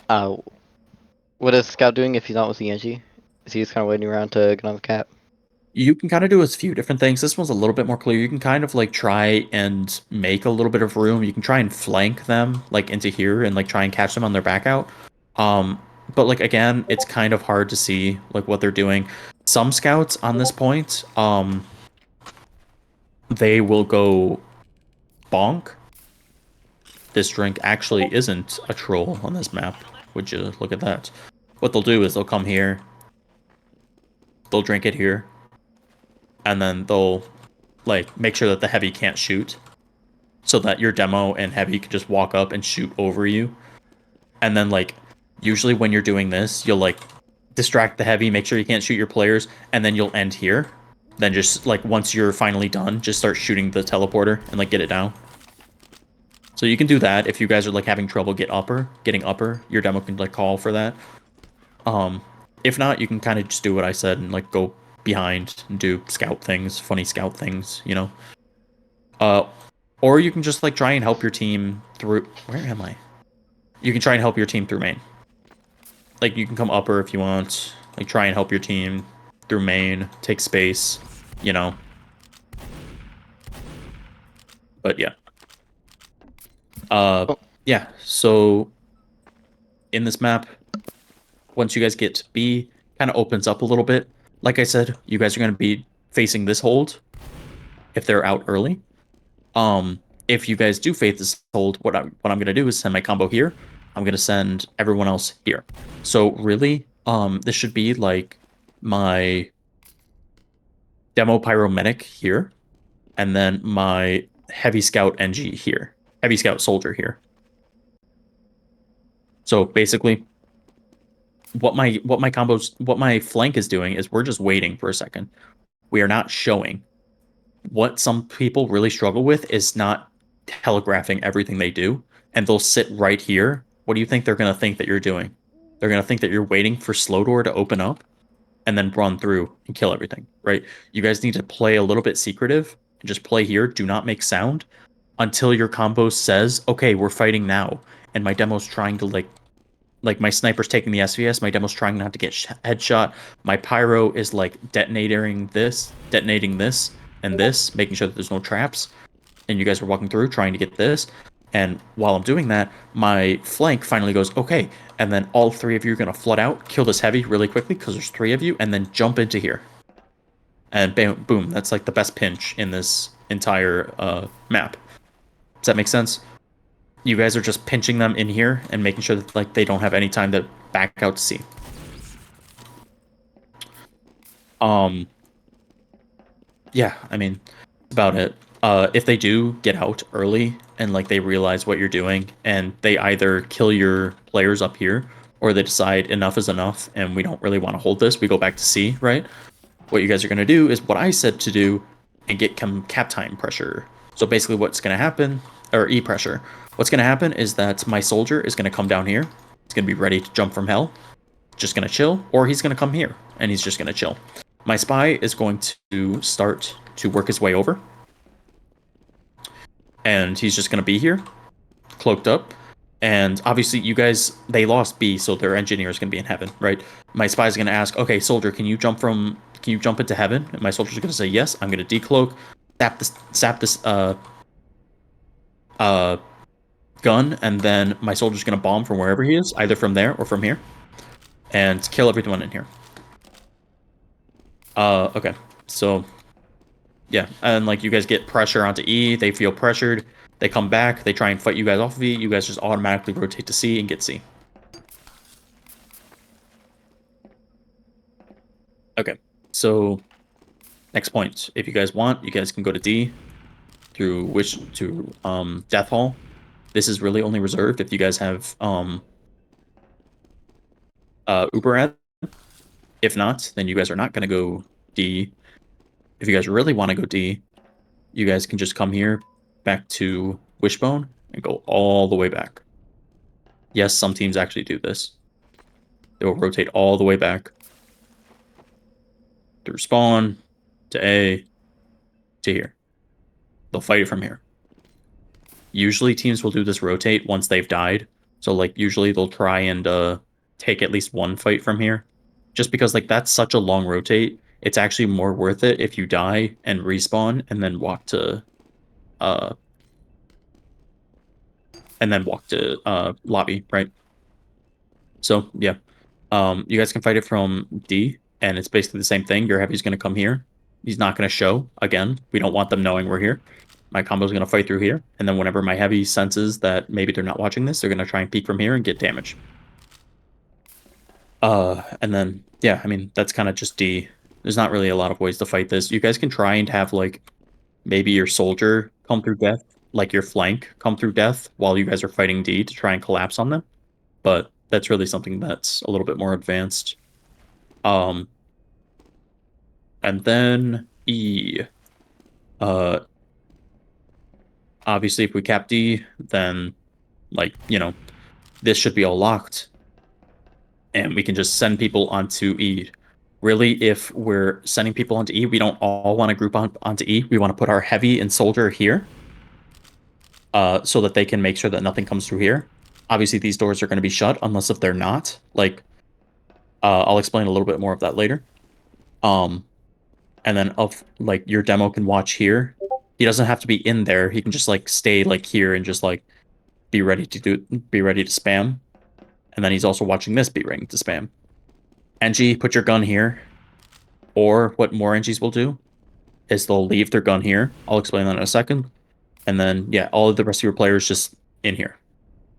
What is Scout doing if he's not with the Angie? Is he just kind of waiting around to get on the cap? You can kind of do a few different things. This one's a little bit more clear. You can kind of like try and make a little bit of room. You can try and flank them like into here and like try and catch them on their back out. But like again, it's kind of hard to see like what they're doing. Some scouts on this point, they will go bonk. This drink actually isn't a troll on this map. Would you look at that? What they'll do is they'll come here, they'll drink it here, and then they'll like make sure that the heavy can't shoot, so that your demo and heavy can just walk up and shoot over you. And then like usually when you're doing this, you'll like distract the heavy, make sure you can't shoot your players, and then you'll end here. Then just like once you're finally done, just start shooting the teleporter and like get it down. So you can do that if you guys are like having trouble getting upper. Your demo can like call for that. If not, you can kind of just do what I said and like go behind and do scout things, funny scout things, you know. Or you can just like try and help your team through. Where am I? You can try and help your team through main. Like you can come upper if you want. Like try and help your team through main, take space, you know. But yeah. Yeah, so in this map, once you guys get to B, kind of opens up a little bit. Like I said, you guys are going to be facing this hold if they're out early. If you guys do face this hold, what I'm going to do is send my combo here. I'm going to send everyone else here. So really, this should be like my demo pyromedic here, and then my heavy scout NG here, heavy scout soldier here. So basically, what my flank is doing is we're just waiting for a second. We are not showing. What some people really struggle with is not telegraphing everything they do, and they'll sit right here. What do you think they're going to think that you're doing? They're going to think that you're waiting for slow door to open up and then run through and kill everything, right? You guys need to play a little bit secretive and just play here. Do not make sound until your combo says, okay, we're fighting now. And my demo's trying to like my sniper's taking the SVS, my demo's trying not to get headshot. My pyro is like detonating this, and this, making sure that there's no traps. And you guys are walking through trying to get this. And while I'm doing that, my flank finally goes, okay. And then all three of you are going to flood out, kill this heavy really quickly because there's three of you, and then jump into here. And bam, boom, that's like the best pinch in this entire map. Does that make sense? You guys are just pinching them in here and making sure that like they don't have any time to back out to C. Yeah, I mean, that's about it. If they do get out early and like they realize what you're doing and they either kill your players up here or they decide enough is enough and we don't really want to hold this, we go back to C, right? What you guys are going to do is what I said to do and get cap time pressure. So basically what's going to happen, or E pressure, what's going to happen is that my soldier is going to come down here. He's going to be ready to jump from hell, just going to chill, or he's going to come here and he's just going to chill. My spy is going to start to work his way over. And he's just going to be here, cloaked up. And obviously, you guys, they lost B, so their engineer is going to be in heaven, right? My spy is going to ask, okay, soldier, can you jump into heaven? And my soldier's going to say, yes, I'm going to decloak, sap this gun, and then my soldier's going to bomb from wherever he is, either from there or from here, and kill everyone in here. Okay, so... yeah, and like you guys get pressure onto E, they feel pressured, they come back, they try and fight you guys off of E, you guys just automatically rotate to C and get C. Okay, so next point, if you guys want, you guys can go to D through Death Hall. This is really only reserved if you guys have Uber ad. If not, then you guys are not going to go D. If you guys really want to go D, you guys can just come here back to Wishbone and go all the way back. Yes, some teams actually do this. They will rotate all the way back through spawn to A to here. They'll fight it from here. Usually teams will do this rotate once they've died. So like usually they'll try and take at least one fight from here. Just because like that's such a long rotate. It's actually more worth it if you die and respawn and then walk to lobby, right? So yeah. You guys can fight it from D, and it's basically the same thing. Your heavy's gonna come here. He's not gonna show. Again, we don't want them knowing we're here. My combo's gonna fight through here, and then whenever my heavy senses that maybe they're not watching this, they're gonna try and peek from here and get damage. And then yeah, I mean that's kind of just D. There's not really a lot of ways to fight this. You guys can try and have, like, maybe your soldier come through death, like your flank come through death while you guys are fighting D to try and collapse on them. But that's really something that's a little bit more advanced. And then E. Obviously, if we cap D, then, like, you know, this should be all locked. And we can just send people onto E. Really, if we're sending people onto E, we don't all want to group onto E. We want to put our heavy and soldier here so that they can make sure that nothing comes through here. Obviously, these doors are going to be shut unless if they're not. Like, I'll explain a little bit more of that later. And then, like, your demo can watch here. He doesn't have to be in there. He can just, like, stay, like, here and just, like, be ready to spam. and then he's also watching this B ring to spam. NG, put your gun here. Or what more NGs will do is they'll leave their gun here. I'll explain that in a second. And then, yeah, all of the rest of your players just in here.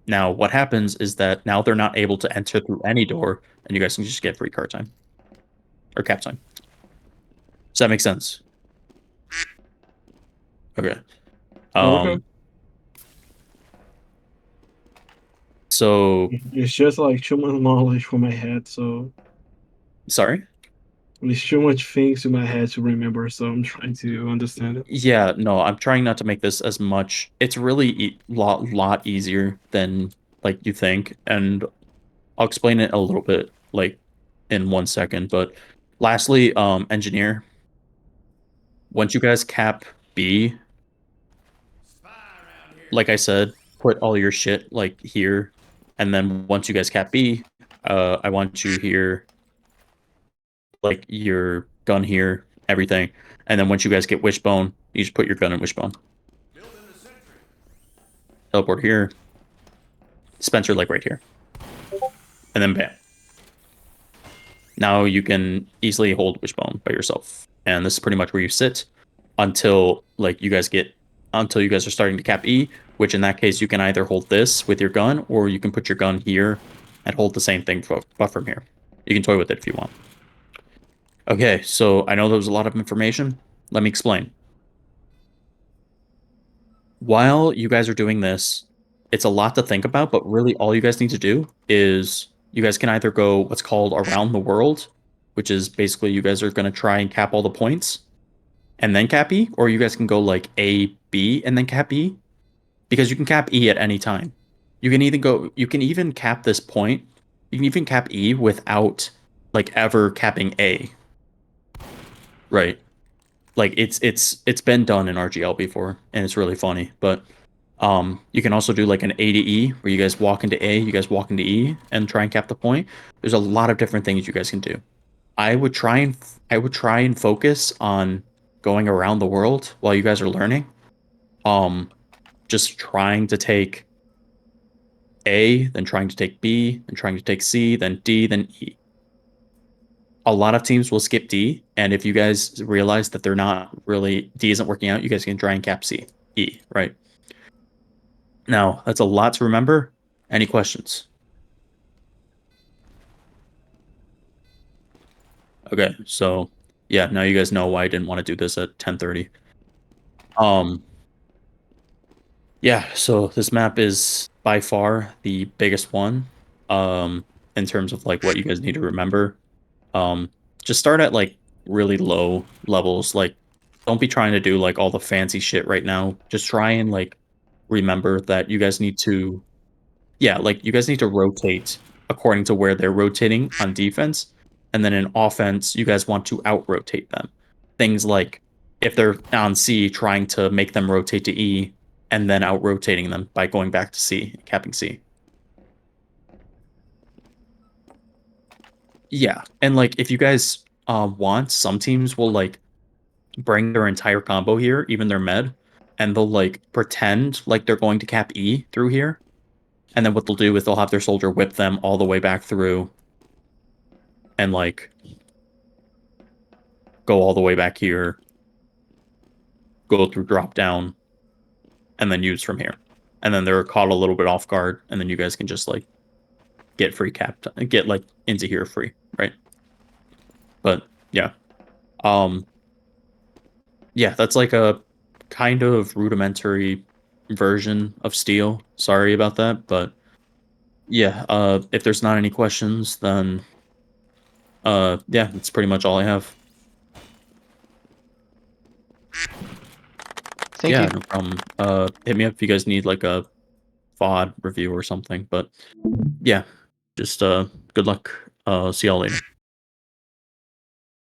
Now, what happens is that now they're not able to enter through any door, and you guys can just get free card time. Or cap time. Does that make sense? Okay. Okay. So, It's just like too much knowledge for my head, so sorry? there's too much things in my head to remember, so I'm trying to understand it. Yeah, no, I'm trying not to make this as much. It's really lot easier than like you think, and I'll explain it a little bit like in 1 second. But lastly, engineer. Once you guys cap B, like I said, put all your shit like here, and then once you guys cap B, I want you here, like your gun here, everything. And then once you guys get Wishbone, you just put your gun in Wishbone. Teleport here. Spencer, like right here. And then bam. Now you can easily hold Wishbone by yourself. And this is pretty much where you sit until like you guys are starting to cap E, which in that case you can either hold this with your gun or you can put your gun here and hold the same thing but from here. You can toy with it if you want. Okay, so I know there was a lot of information. Let me explain. While you guys are doing this, it's a lot to think about, but really all you guys need to do is you guys can either go what's called around the world, which is basically you guys are going to try and cap all the points and then cap E, or you guys can go like A, B, and then cap E, because you can cap E at any time. You can even cap this point. You can even cap E without like ever capping A. Right. Like it's been done in RGL before, and it's really funny. But you can also do like an A to E, where you guys walk into A, you guys walk into E, and try and cap the point. There's a lot of different things you guys can do. I would try and focus on going around the world while you guys are learning. Just trying to take A, then trying to take B, then trying to take C, then D, then E. A lot of teams will skip D, and if you guys realize that they're not really, D isn't working out, you guys can try and cap C, E, right? Now, that's a lot to remember. Any questions? Okay, so yeah, now you guys know why I didn't want to do this at 10:30. Yeah, so this map is by far the biggest one in terms of like what you guys need to remember. Just start at like really low levels. Like, don't be trying to do like all the fancy shit right now. Just try and like remember that you guys need to, yeah, like you guys need to rotate according to where they're rotating on defense, and then in offense, you guys want to out rotate them. Things like if they're on C, trying to make them rotate to E, and then out rotating them by going back to C, capping C. Yeah, and like if you guys want, some teams will like bring their entire combo here, even their med, and they'll like pretend like they're going to cap E through here. And then what they'll do is they'll have their soldier whip them all the way back through and like go all the way back here, go through drop down, and then use from here. And then they're caught a little bit off guard, and then you guys can just like get free capped, get like into here free, right? But yeah. Yeah, that's like a kind of rudimentary version of Steel. Sorry about that, but yeah, if there's not any questions, then yeah, that's pretty much all I have. Thank Yeah, you. no problem. Hit me up if you guys need like a VOD review or something, but yeah, just good luck. See y'all later.